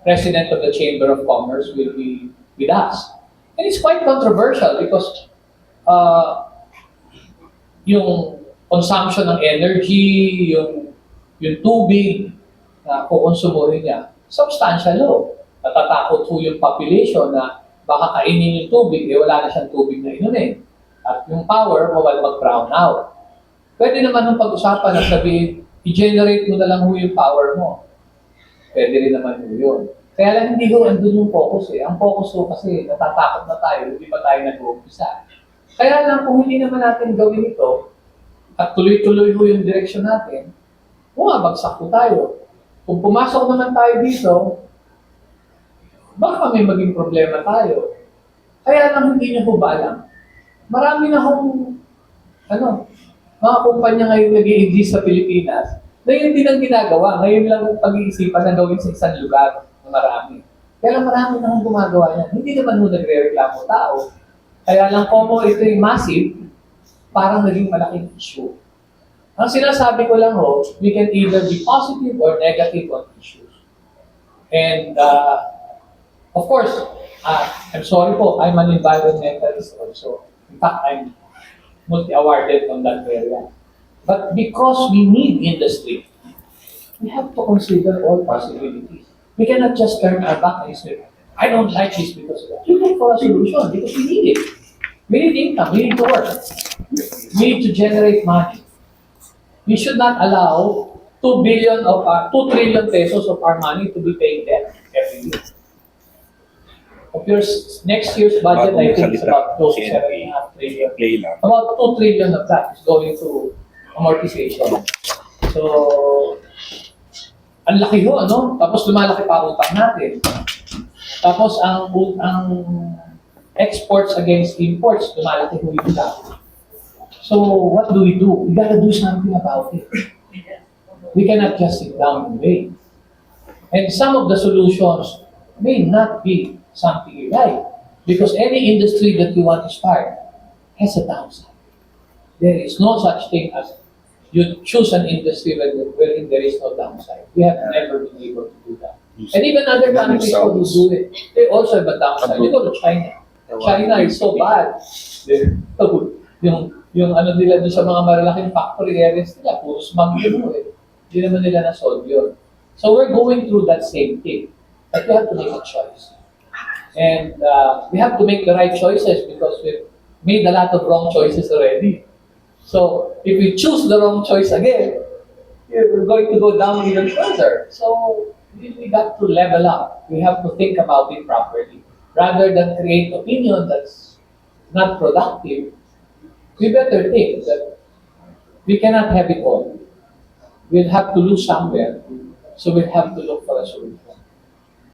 president of the Chamber of Commerce will be with us. And it's quite controversial because yung consumption ng energy, yung tubig na kukonsumuhin niya, substantial low. Natatakot po yung population na baka kainin yung tubig, wala na siyang tubig na inumin. At yung power, mawal mag-brown out. Pwede naman ng pag-usapan na sabihin, i-generate mo na lang yung power mo. Pwede rin naman yun. Kaya lang hindi ko andun yung focus eh. Ang focus ko kasi natatakot na tayo, hindi pa tayo nag-uumpisa. Kaya lang kung hindi naman natin gawin ito, at tuloy-tuloy yung direksyon natin, bumabagsak po tayo. Kung pumasok naman tayo dito, baka may maging problema tayo. Kaya lang hindi niyo po ba alam? Marami na akong, mga kumpanya ngayon nag-i-exist sa Pilipinas, na yun din ang ginagawa. Ngayon lang pag-iisipan na gawin sa isang lugar na marami. Kaya lang marami na akong gumagawa yan. Hindi naman mo nagre-reklamo tao. Kaya lang como ito yung massive, parang naging malaking issue. Ang sinasabi ko lang we can either be positive or negative on issues. And of course, I'm sorry po, I'm an environmentalist also. In fact, I'm multi-awarded on that area. But because we need industry, we have to consider all possibilities. We cannot just turn our back and say, I don't like this because of that. We look for a solution because we need it. We need income, we need to work. We need to generate money. We should not allow 2 trillion pesos of our money to be paid debt every year. Of your next year's budget, I think it's about close to 7.5 trillion. About 2 trillion of that is going to amortization. So, ang laki ho, Tapos lumalaki pa utang natin. Tapos ang exports against imports, lumalaki ho yung lang. So, what do? We gotta do something about it. We cannot just sit down and wait. And some of the solutions may not be something you like. Because any industry that you want to start has a downside. There is no such thing as you choose an industry wherein there is no downside. We have never been able to do that. And even other countries who do it, they also have a downside. You go to China. China is so bad. Yung nila doon sa mga malalaking factory areas nila, puro smog yun eh. Hindi naman nila na-solve yun. So we're going through that same thing. But we have to make a choice. And we have to make the right choices because we've made a lot of wrong choices already. So if we choose the wrong choice again, we're going to go down even further. So we got to level up. We have to think about it properly. Rather than create opinion that's not productive, we better think that we cannot have it all. We'll have to lose somewhere, so we'll have to look for a solution.